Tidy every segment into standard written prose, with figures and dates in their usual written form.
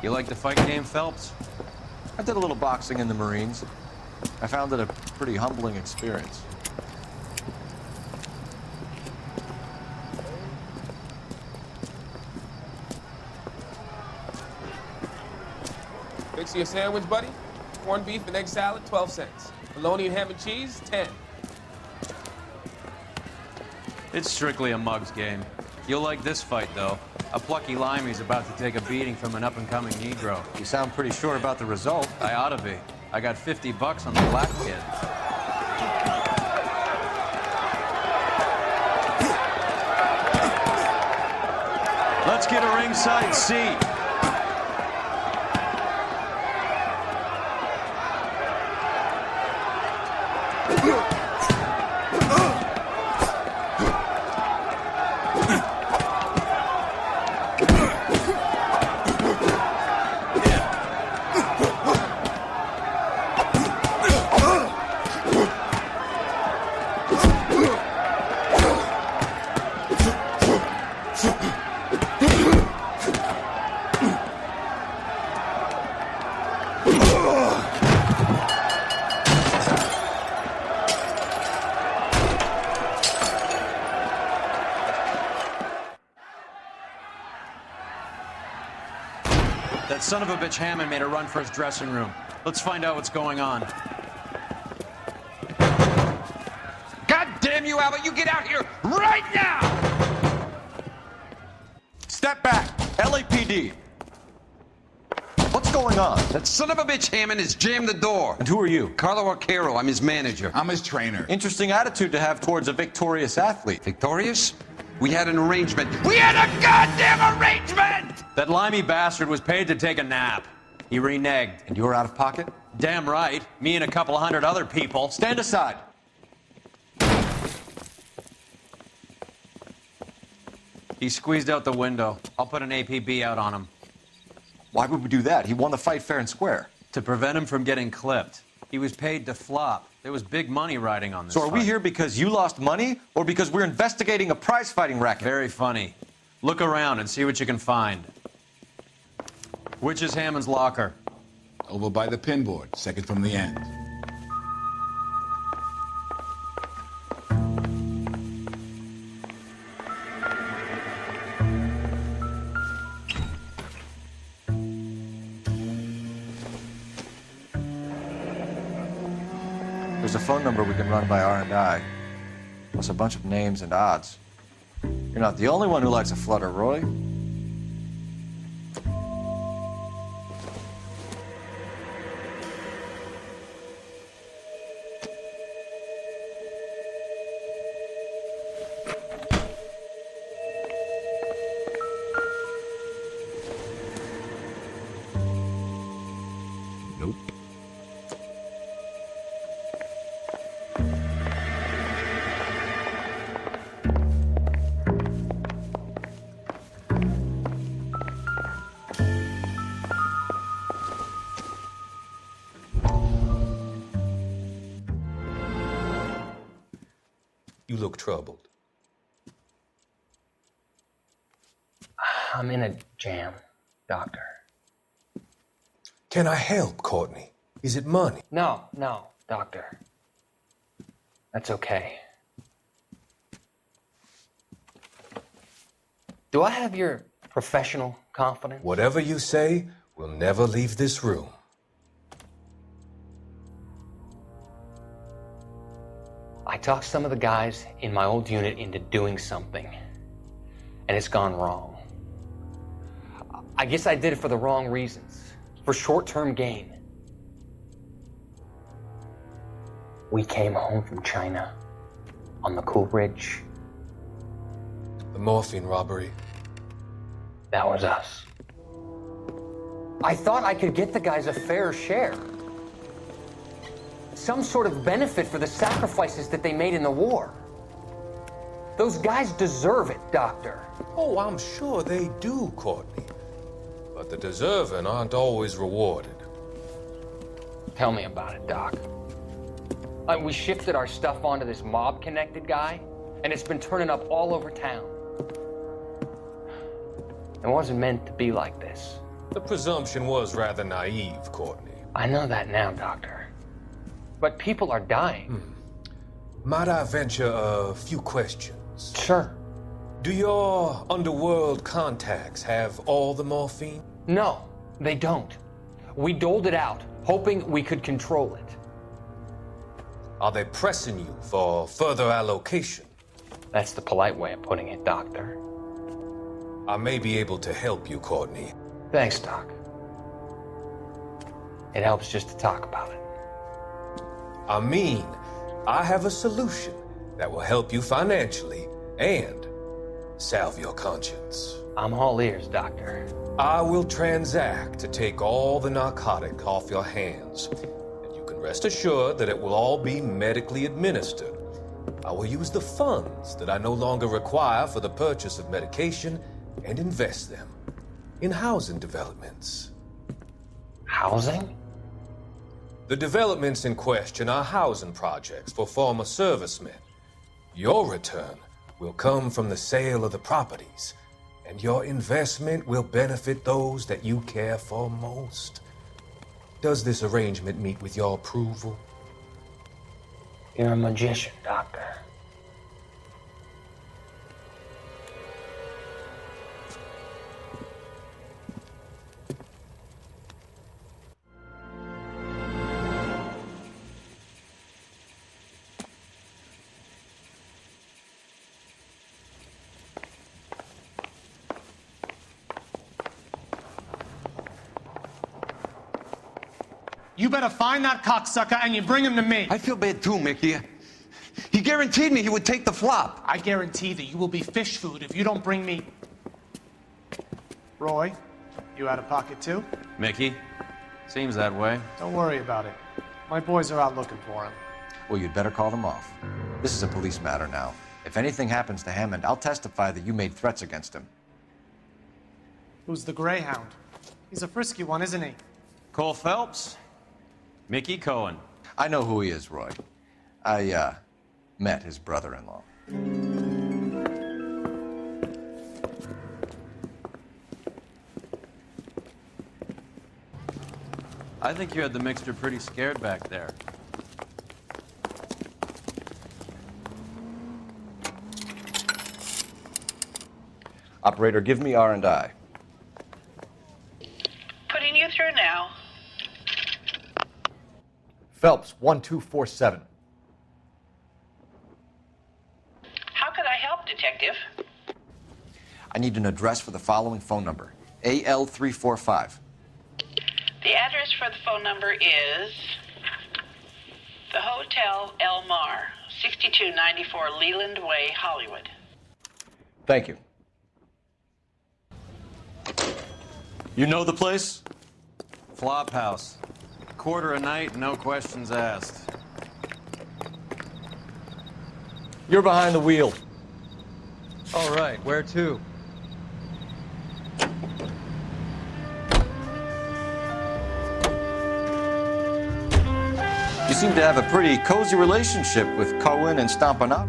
You like the fight game, Phelps? I did a little boxing in the Marines. I found it a pretty humbling experience. Fix you a sandwich, buddy? Corned beef and egg salad, 12 cents. Bologna and ham and cheese, 10. It's strictly a mug's game. You'll like this fight, though. A plucky limey's about to take a beating from an up-and-coming Negro. You sound pretty sure about the result. I ought to be. I got $50 on the black kid. Let's get a ringside seat. That son of a bitch Hammond made a run for his dressing room. Let's find out what's going on. God damn you, Albert! You get out here right now! Step back! LAPD! What's going on? That son of a bitch Hammond has jammed the door. And who are you? Carlo Arcaro, I'm his manager. I'm his trainer. Interesting attitude to have towards a victorious athlete. Victorious? We had an arrangement. We had a goddamn arrangement! That limey bastard was paid to take a nap. He reneged. And you were out of pocket? Damn right. Me and a couple hundred other people. Stand aside. He squeezed out the window. I'll put an APB out on him. Why would we do that? He won the fight fair and square. To prevent him from getting clipped. He was paid to flop. There was big money riding on this So are we fight. here because you lost money or because we're investigating a prize fighting racket? Very funny. Look around and see what you can find. Which is Hammond's locker? Over by the pinboard, second from the end. There's a phone number we can run by R&I, plus a bunch of names and odds. You're not the only one who likes a flutter, Roy. Nope. You look troubled. I'm in a jam, Doctor. Can I help, Courtney? Is it money? No, Doctor. That's okay. Do I have your professional confidence? Whatever you say, we'll never leave this room. I talked some of the guys in my old unit into doing something, and it's gone wrong. I guess I did it for the wrong reasons, for short-term gain. We came home from China on the Cool Ridge. The morphine robbery. That was us. I thought I could get the guys a fair share. Some sort of benefit for the sacrifices that they made in the war. Those guys deserve it, Doctor. Oh, I'm sure they do, Courtney. But the deserving aren't always rewarded. Tell me about it, Doc. We shifted our stuff onto this mob-connected guy, and it's been turning up all over town. It wasn't meant to be like this. The presumption was rather naive, Courtney. I know that now, Doctor. But people are dying. Might I venture a few questions? Sure. Do your underworld contacts have all the morphine? No, they don't. We doled it out, hoping we could control it. Are they pressing you for further allocation? That's the polite way of putting it, Doctor. I may be able to help you, Courtney. Thanks, Doc. It helps just to talk about it. I mean, I have a solution that will help you financially and salve your conscience. I'm all ears, Doctor. I will transact to take all the narcotic off your hands, and you can rest assured that it will all be medically administered. I will use the funds that I no longer require for the purchase of medication and invest them in housing developments. Housing? The developments in question are housing projects for former servicemen. Your return will come from the sale of the properties, and your investment will benefit those that you care for most. Does this arrangement meet with your approval? You're a magician, Doctor. You better find that cocksucker and you bring him to me. I feel bad too, Mickey. He guaranteed me he would take the flop. I guarantee that you will be fish food if you don't bring me... Roy, you out of pocket too? Mickey? Seems that way. Don't worry about it. My boys are out looking for him. Well, you'd better call them off. This is a police matter now. If anything happens to Hammond, I'll testify that you made threats against him. Who's the Greyhound? He's a frisky one, isn't he? Cole Phelps? Mickey Cohen. I know who he is, Roy. I, met his brother-in-law. I think you had the mixture pretty scared back there. Operator, give me R&I. Putting you through now. Phelps, 1247. How could I help, Detective? I need an address for the following phone number. AL345. The address for the phone number is the Hotel El Mar, 6294 Leland Way, Hollywood. Thank you. You know the place? Flop house. Quarter a night, no questions asked. You're behind the wheel. All right, where to? You seem to have a pretty cozy relationship with Cohen and Stompin' Up.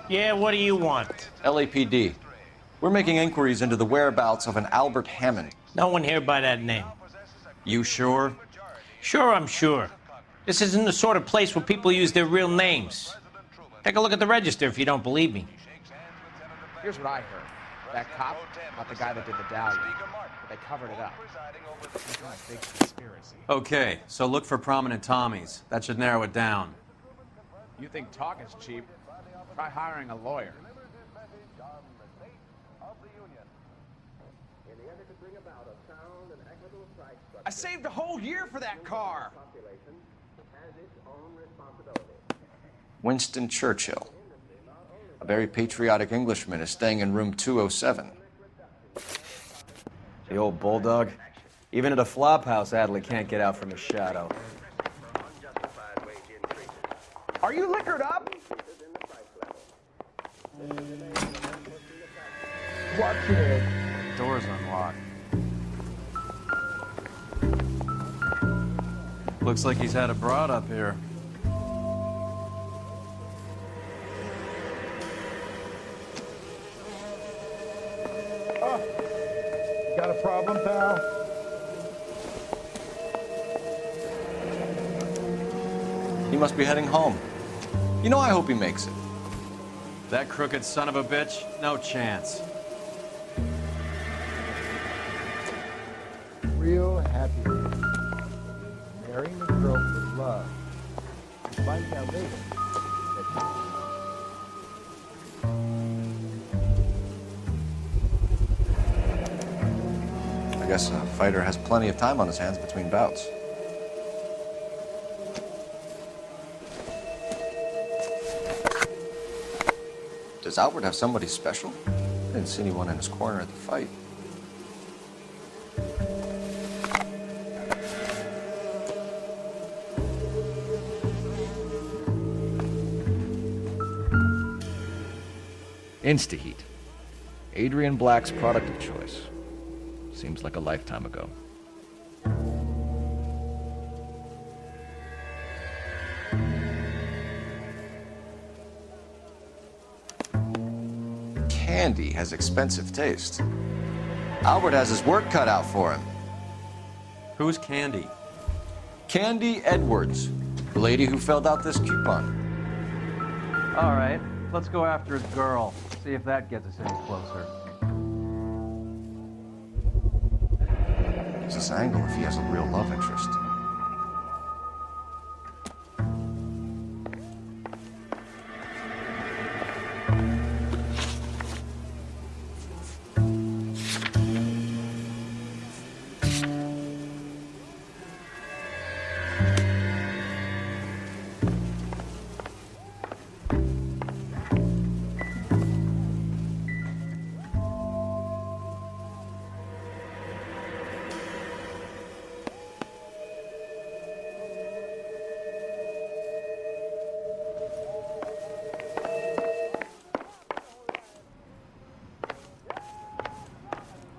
Yeah, what do you want? LAPD. We're making inquiries into the whereabouts of an Albert Hammond. No one here by that name. You sure? Sure, I'm sure. This isn't the sort of place where people use their real names. Take a look at the register if you don't believe me. Here's what I heard. That cop, not the guy that did the dahlia, but they covered it up. Some kind of big conspiracy. Okay, so look for prominent Tommies. That should narrow it down. You think talk is cheap? Try hiring a lawyer. I saved a whole year for that car. Winston Churchill. A very patriotic Englishman is staying in room 207. The old bulldog. Even at a flop house, Adley can't get out from his shadow. Are you liquored up? Watch it. Door's unlocked. Looks like he's had a broad up here. Got a problem, pal? He must be heading home. You know, I hope he makes it. That crooked son of a bitch, no chance. Real happy. Marrying a girl for love. Finding out later that I guess a fighter has plenty of time on his hands between bouts. Does Albert have somebody special? I didn't see anyone in his corner at the fight. Instaheat. Adrian Black's product of choice. Seems like a lifetime ago. Candy has expensive taste. Albert has his work cut out for him. Who's Candy? Candy Edwards, the lady who filled out this coupon. All right, let's go after his girl. See if that gets us any closer. Use this angle if he has a real love interest.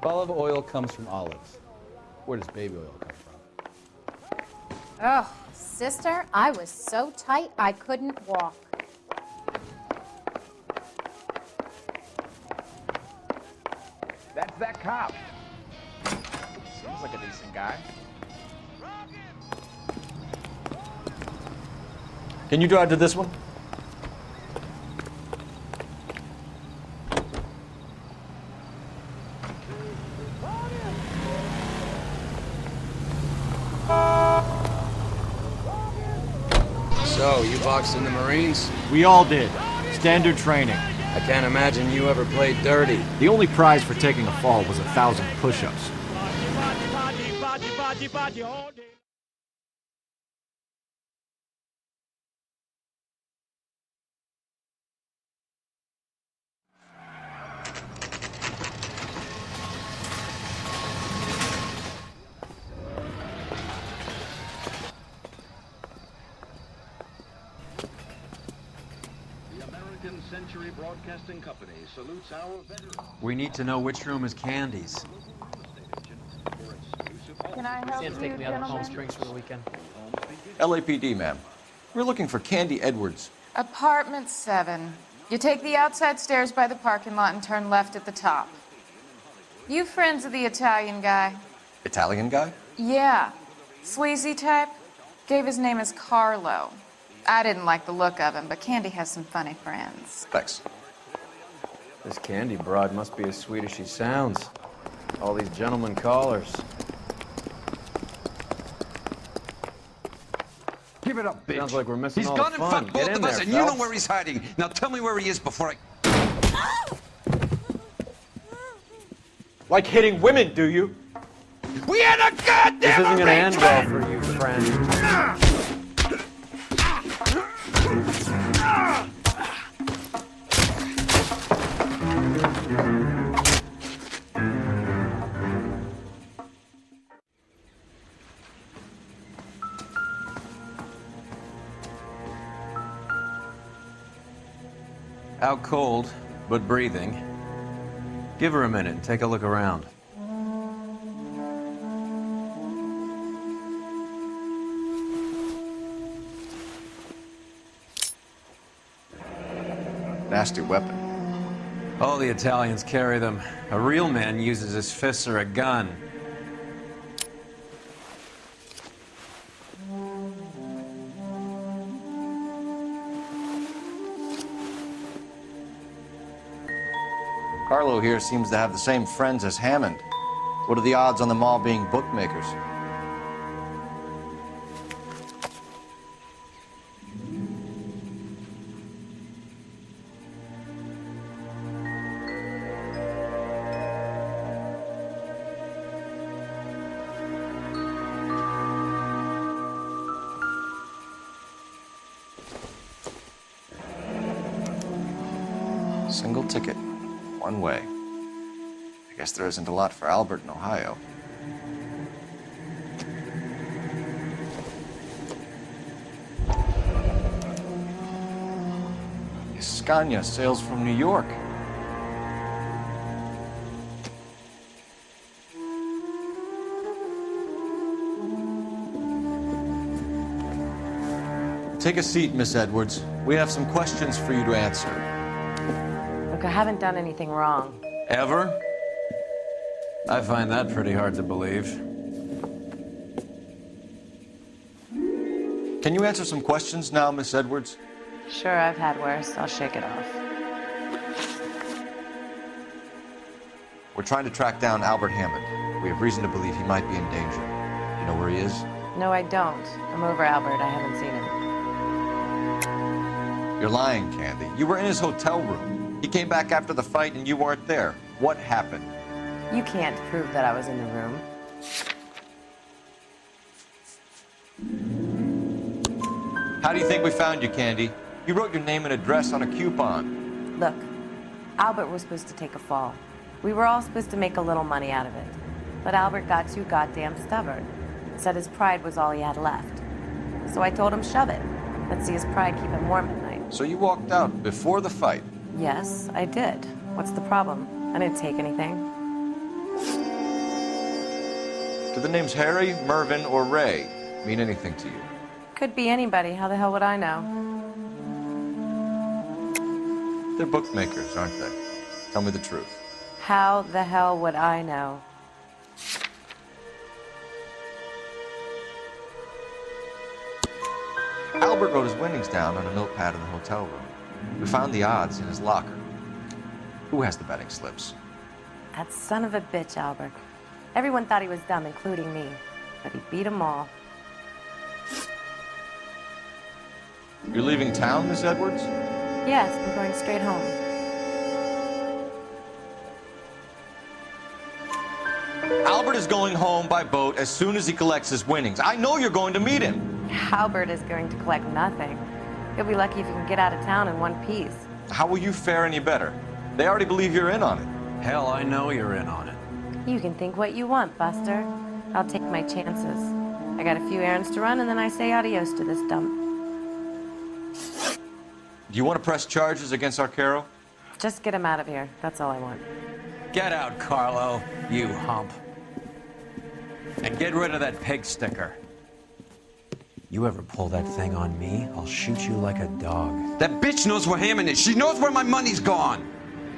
Olive oil comes from olives. Where does baby oil come from? Oh, sister, I was so tight I couldn't walk. That's that cop. Seems like a decent guy. Can you drive to this one? So, you boxed in the Marines? We all did. Standard training. I can't imagine you ever played dirty. The only prize for taking a fall was 1,000 push-ups. Century Broadcasting Company salutes our veterans. We need to know which room is Candy's. Can I help you, Take me out to Palm gentlemen? Springs for the weekend. LAPD, ma'am. We're looking for Candy Edwards. Apartment 7. You take the outside stairs by the parking lot and turn left at the top. You friends of the Italian guy? Italian guy? Yeah. Sleazy type? Gave his name as Carlo. I didn't like the look of him, but Candy has some funny friends. Thanks. This Candy broad must be as sweet as she sounds. All these gentlemen callers. Give it up, bitch. Sounds like we're missing He's all gone the and fun. fucked Get both in of us, there, and you know Phelps. where he's hiding. Now tell me where he is before I... Like hitting women, do you? We had a goddamn This isn't gonna end well arrangement! for you, friend. Out cold, but breathing. Give her a minute and take a look around. Nasty weapon. All the Italians carry them. A real man uses his fists or a gun. Carlo here seems to have the same friends as Hammond. What are the odds on them all being bookmakers? Single ticket, one way. I guess there isn't a lot for Albert in Ohio. Scania sails from New York. Take a seat, Miss Edwards. We have some questions for you to answer. Look, I haven't done anything wrong. Ever? I find that pretty hard to believe. Can you answer some questions now, Miss Edwards? Sure, I've had worse. I'll shake it off. We're trying to track down Albert Hammond. We have reason to believe he might be in danger. You know where he is? No, I don't. I'm over Albert. I haven't seen him. You're lying, Candy. You were in his hotel room. He came back after the fight and you weren't there. What happened? You can't prove that I was in the room. How do you think we found you, Candy? You wrote your name and address on a coupon. Look, Albert was supposed to take a fall. We were all supposed to make a little money out of it. But Albert got too goddamn stubborn. Said his pride was all he had left. So I told him, shove it. Let's see his pride keep him warm at night. So you walked out before the fight? Yes, I did. What's the problem? I didn't take anything. Do the names Harry, Mervyn, or Ray mean anything to you? Could be anybody. How the hell would I know? They're bookmakers, aren't they? Tell me the truth. How the hell would I know? Albert wrote his winnings down on a notepad in the hotel room. We found the odds in his locker. Who has the betting slips? That son of a bitch, Albert. Everyone thought he was dumb, including me. But he beat them all. You're leaving town, Miss Edwards? Yes, I'm going straight home. Albert is going home by boat as soon as he collects his winnings. I know you're going to meet him. Albert is going to collect nothing. He'll be lucky if he can get out of town in one piece. How will you fare any better? They already believe you're in on it. Hell, I know you're in on it. You can think what you want, Buster. I'll take my chances. I got a few errands to run, and then I say adios to this dump. Do you want to press charges against Arcaro? Just get him out of here. That's all I want. Get out, Carlo, you hump. And get rid of that pig sticker. You ever pull that thing on me, I'll shoot you like a dog. That bitch knows where Hammond is. She knows where my money's gone.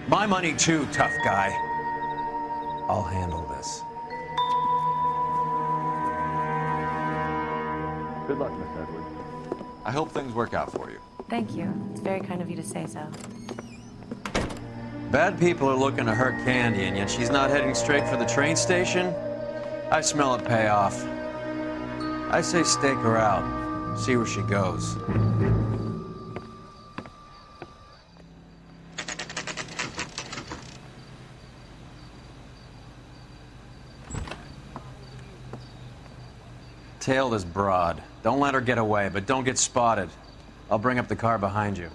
My money too, tough guy. I'll handle this. Good luck, Miss Edwards. I hope things work out for you. Thank you. It's very kind of you to say so. Bad people are looking to hurt Candy, and yet she's not heading straight for the train station? I smell a payoff. I say stake her out. See where she goes. Tail this broad. Don't let her get away, but don't get spotted. I'll bring up the car behind you.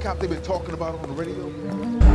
cop they've been talking about on the radio?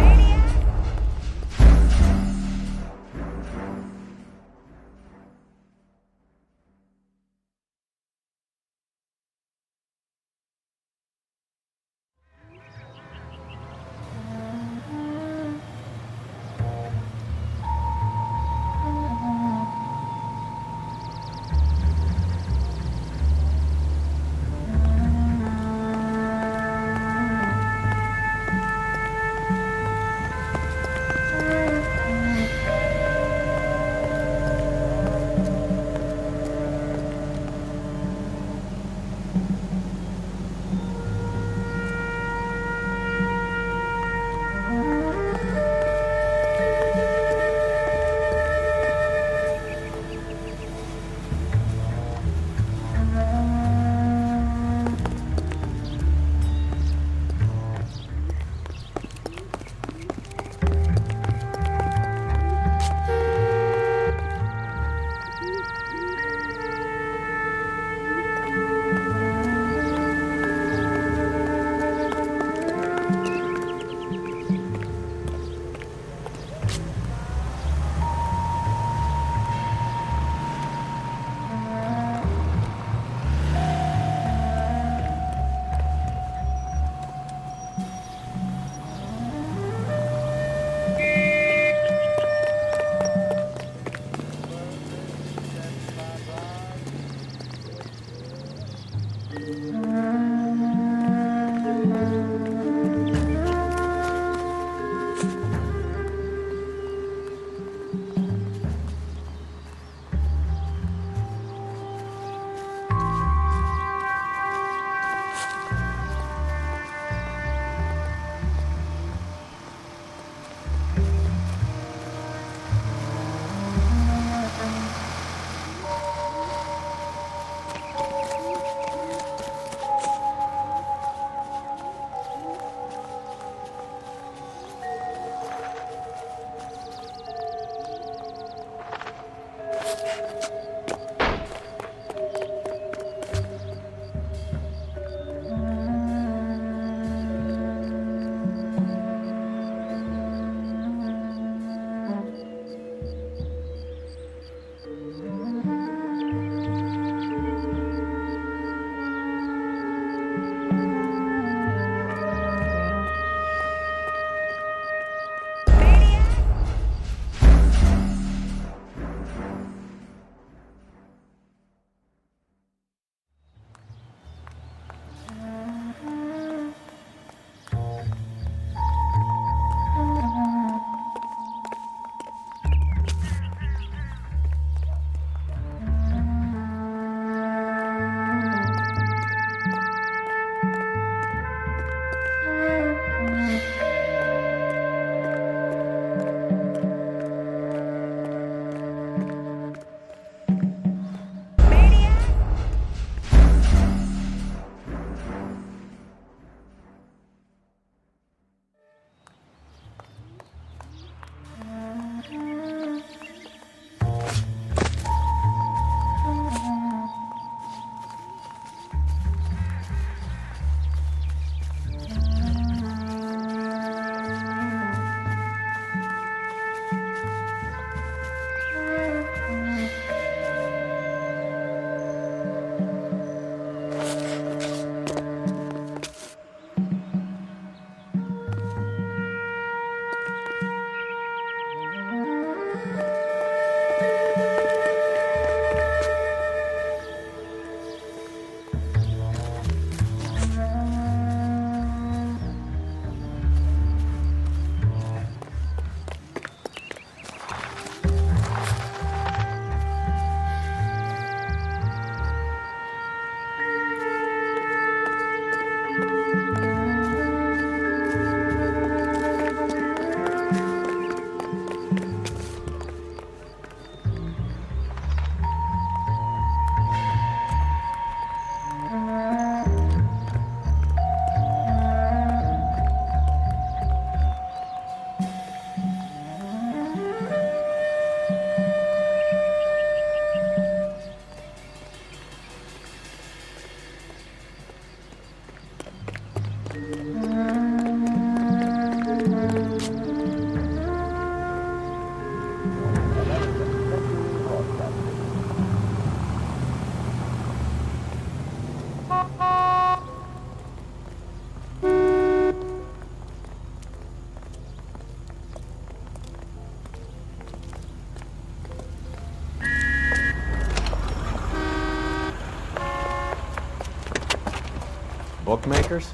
Bookmakers?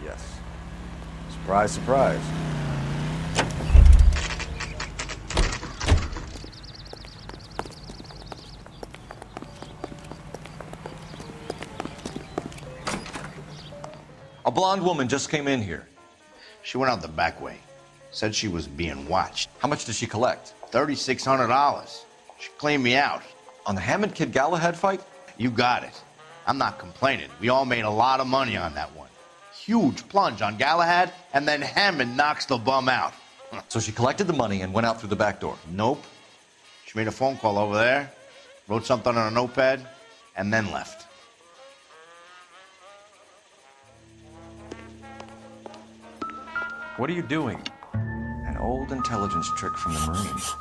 Yes. Surprise, surprise. A blonde woman just came in here. She went out the back way. Said she was being watched. How much did she collect? $3,600. She cleaned me out. On the Hammond Kid Galahad fight? You got it. I'm not complaining. We all made a lot of money on that one. Huge plunge on Galahad, and then Hammond knocks the bum out. So she collected the money and went out through the back door? Nope. She made a phone call over there, wrote something on a notepad, and then left. What are you doing? An old intelligence trick from the Marines.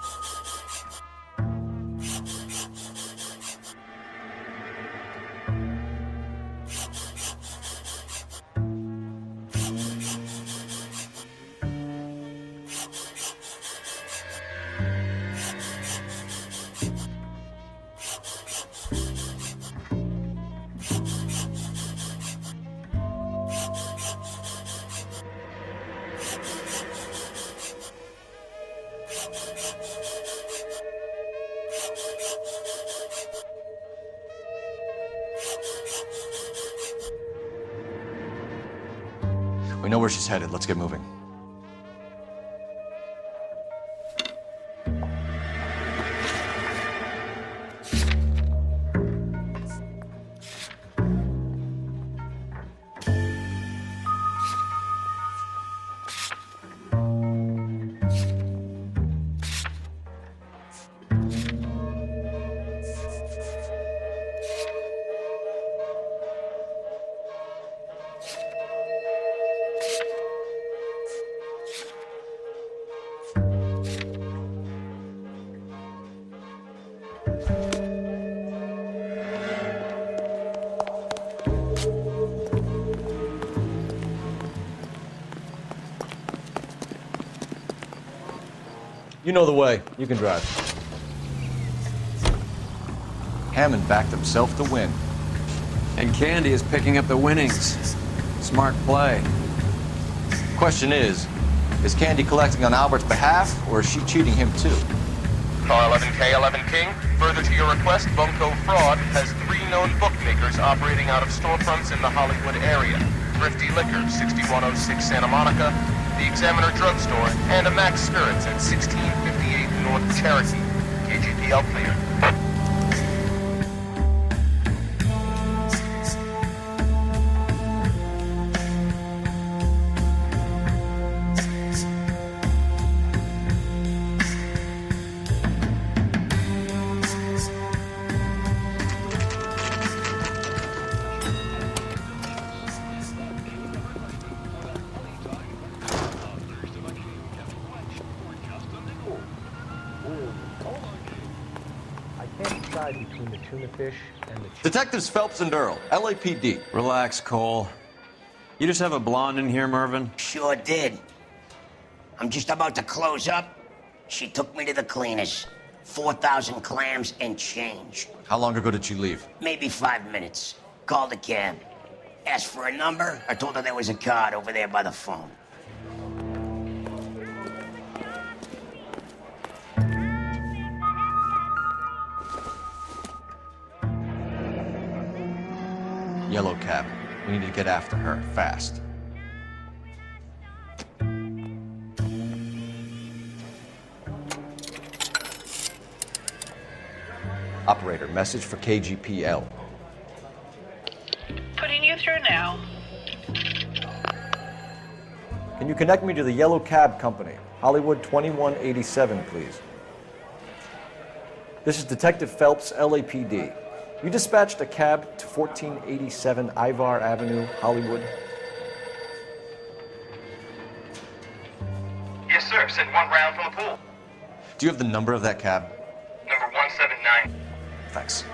We know where she's headed. Let's get moving. You know the way. You can drive. Hammond backed himself to win. And Candy is picking up the winnings. Smart play. Question is Candy collecting on Albert's behalf, or is she cheating him too? Car 11K, 11 King. Further to your request, Bunko Fraud has 3 known bookmakers operating out of storefronts in the Hollywood area. Thrifty Liquor, 6106 Santa Monica, the Examiner Drugstore, and a Max Spirits at 1658 North Cherokee. KGPL clear. Between the tuna fish and the Detectives Phelps and Earl, LAPD. Relax, Cole. You just have a blonde in here, Mervyn? Sure did. I'm just about to close up. She took me to the cleaners. 4,000 clams and change. How long ago did she leave? Maybe 5 minutes. Called a cab. Asked for a number. I told her there was a card over there by the phone. Yellow cab. We need to get after her, fast. Operator, message for KGPL. Putting you through now. Can you connect me to the Yellow Cab Company? Hollywood 2187, please. This is Detective Phelps, LAPD. You dispatched a cab to 1487 Ivar Avenue, Hollywood? Yes, sir. Sent 1 round from the pool. Do you have the number of that cab? Number 179. Thanks.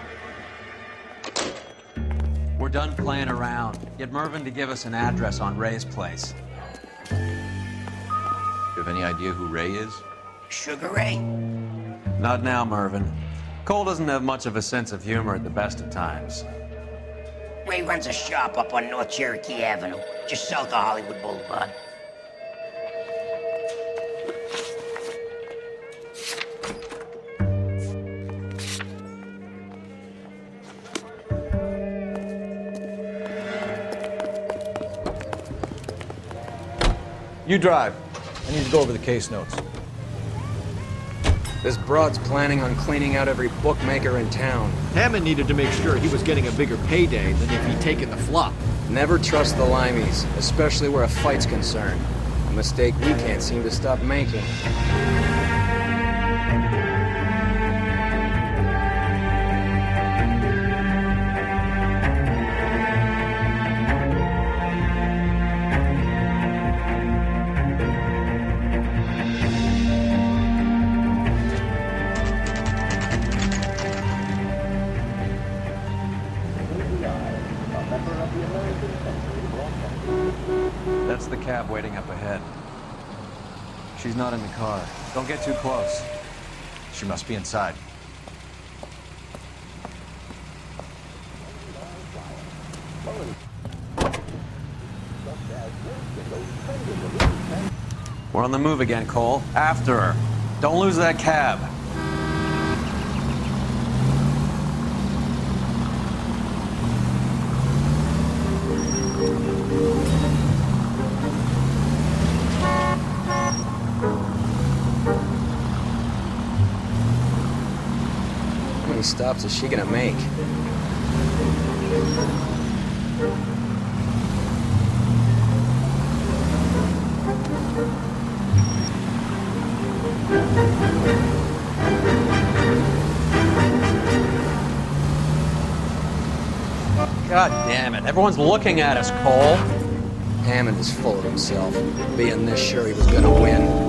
We're done playing around. Get Mervyn to give us an address on Ray's place. Do you have any idea who Ray is? Sugar Ray? Not now, Mervyn. Cole doesn't have much of a sense of humor at the best of times. Ray runs a shop up on North Cherokee Avenue, just south of Hollywood Boulevard. You drive. I need to go over the case notes. This broad's planning on cleaning out every bookmaker in town. Hammond needed to make sure he was getting a bigger payday than if he'd taken the flop. Never trust the limeys, especially where a fight's concerned. A mistake we can't seem to stop making. That's the cab waiting up ahead. She's not in the car. Don't get too close. She must be inside. We're on the move again, Cole. After her. Don't lose that cab. How many stops is she gonna make? God damn it. Everyone's looking at us, Cole. Hammond is full of himself, being this sure he was gonna win.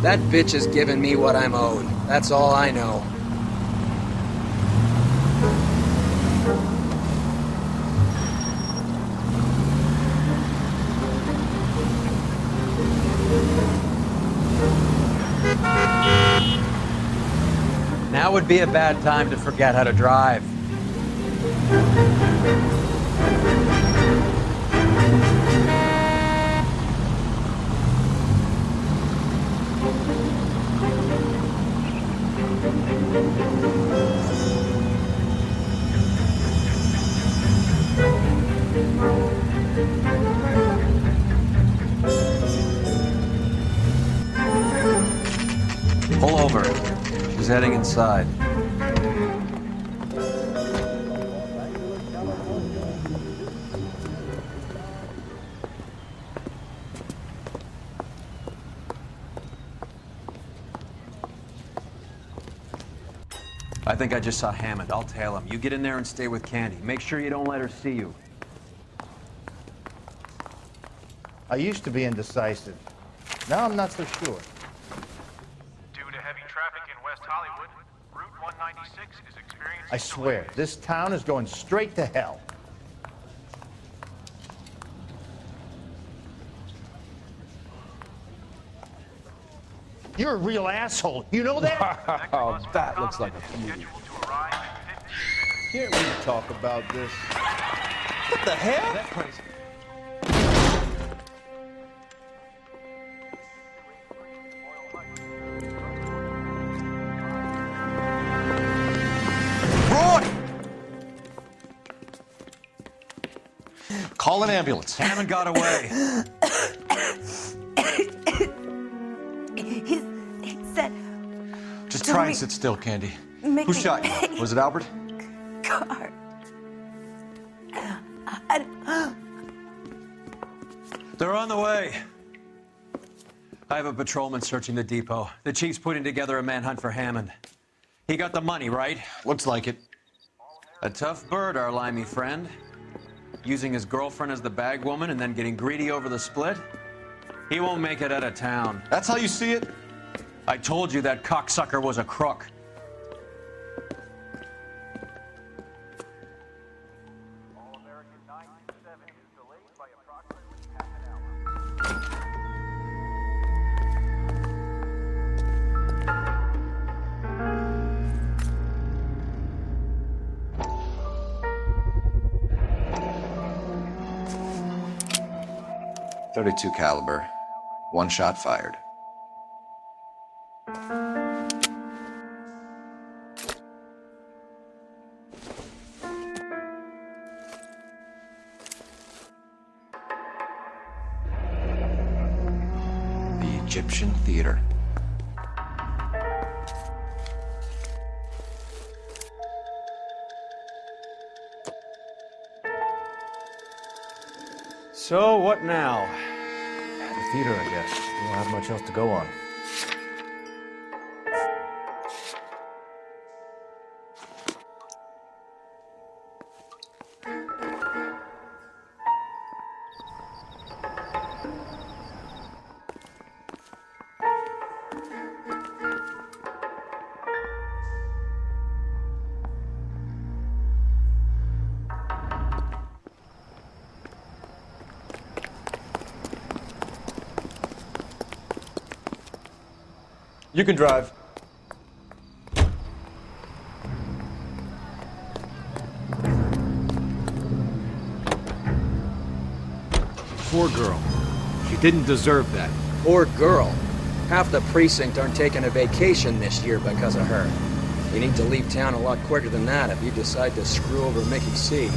That bitch is giving me what I'm owed. That's all I know. Now would be a bad time to forget how to drive. Pull over. She's heading inside. I think I just saw Hammond. I'll tail him. You get in there and stay with Candy. Make sure you don't let her see you. I used to be indecisive. Now I'm not so sure. Due to heavy traffic in West Hollywood, Route 196 is experiencing... I swear, this town is going straight to hell. You're a real asshole. You know that? Oh, that looks like a beauty. Can't we talk about this? What the hell? That's crazy. Call an ambulance. Hammond got away. He said... Just try and sit still, Candy. Mickey. Who shot you? Was it Albert? Car. They're on the way. I have a patrolman searching the depot. The chief's putting together a manhunt for Hammond. He got the money, right? Looks like it. A tough bird, our limey friend. Using his girlfriend as the bag woman and then getting greedy over the split. He won't make it out of town. That's how you see it? I told you that cocksucker was a crook. .32 caliber. One shot fired. The Egyptian Theater. So, what now? The theater, I guess. We don't have much else to go on. You can drive. Poor girl. She didn't deserve that. Poor girl. Half the precinct aren't taking a vacation this year because of her. You need to leave town a lot quicker than that if you decide to screw over Mickey C.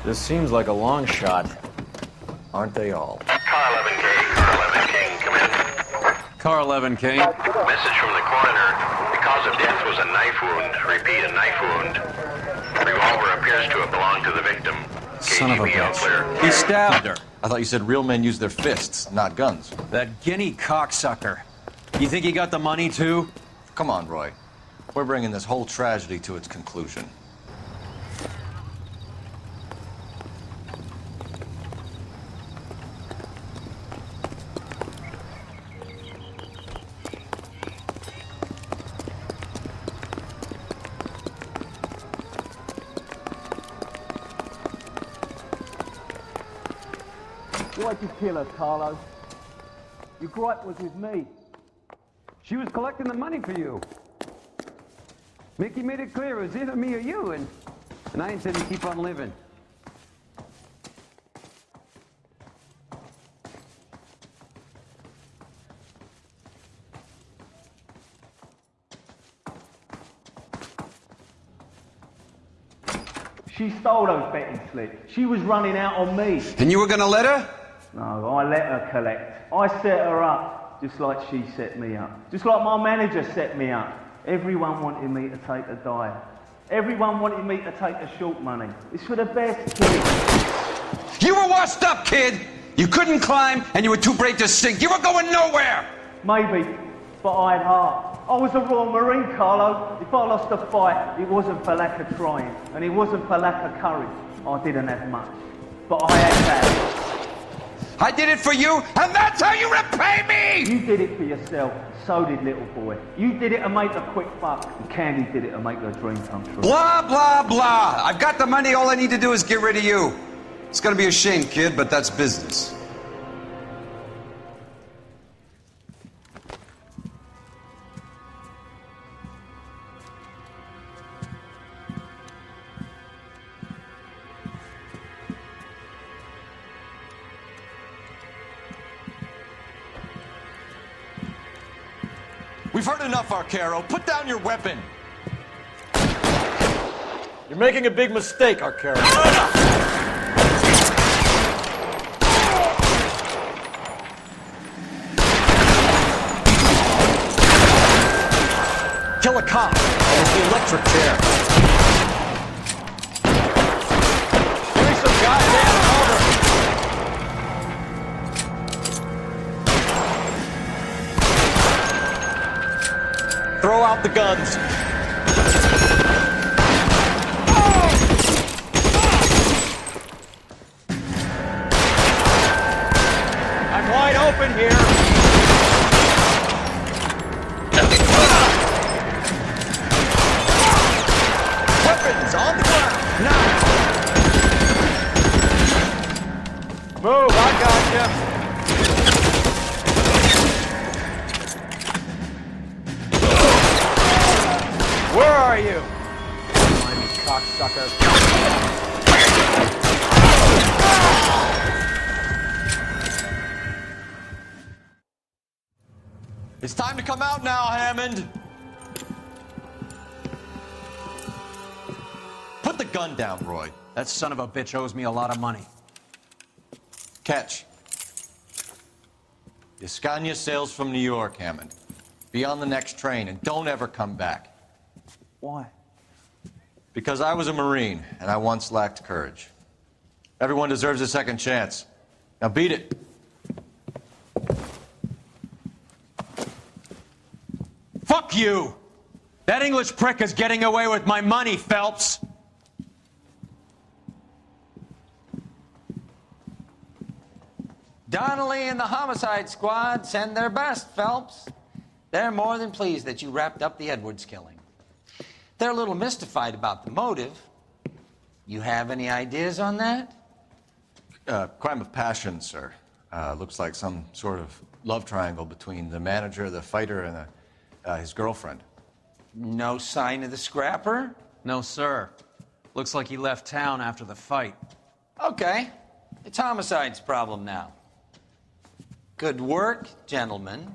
This seems like a long shot. Aren't they all? Car 11K, Car 11 King, come in. Car 11 King. Message from the coroner. The cause of death was a knife wound. Repeat, a knife wound. Revolver appears to have belonged to the victim. Son of a KGB all clear. bitch. He stabbed her. I thought you said real men use their fists, not guns. That guinea cocksucker. You think he got the money too? Come on, Roy. We're bringing this whole tragedy to its conclusion. Why'd you kill her, Carlo? Your gripe was with me. She was collecting the money for you. Mickey made it clear it was either me or you, and I intend to keep on living. She stole those betting slips. She was running out on me. And you were gonna let her? No, I let her collect. I set her up, just like she set me up. Just like my manager set me up. Everyone wanted me to take a dive. Everyone wanted me to take the short money. It's for the best, kid. You were washed up, kid! You couldn't climb, and you were too brave to sink. You were going nowhere! Maybe, but I had heart. I was a Royal Marine, Carlo. If I lost a fight, it wasn't for lack of trying, and it wasn't for lack of courage. I didn't have much, but I had that. I did it for you, and that's how you repay me! You did it for yourself, so did little boy. You did it to make a quick buck, and Candy did it to make her dream come true. Blah, blah, blah. I've got the money, all I need to do is get rid of you. It's gonna be a shame, kid, but that's business. We've heard enough, Arcaro. Put down your weapon. You're making a big mistake, Arcaro. Kill a cop with the electric chair. Give me some goddamn cover. Throw out the guns. I'm wide open here. Weapons on the ground. Now. Move, I got you. Where are you? Slimy cocksucker. It's time to come out now, Hammond. Put the gun down, Roy. That son of a bitch owes me a lot of money. Catch. Escania sails from New York, Hammond. Be on the next train and don't ever come back. Why? Because I was a Marine and I once lacked courage. Everyone deserves a second chance. Now beat it. Fuck you! That English prick is getting away with my money, Phelps! Donnelly and the homicide squad send their best, Phelps. They're more than pleased that you wrapped up the Edwards killing. They're a little mystified about the motive. You have any ideas on that? Crime of passion, sir. Looks like some sort of love triangle between the manager, the fighter, and his girlfriend. No sign of the scrapper? No, sir. Looks like he left town after the fight. Okay. It's homicide's problem now. Good work, gentlemen.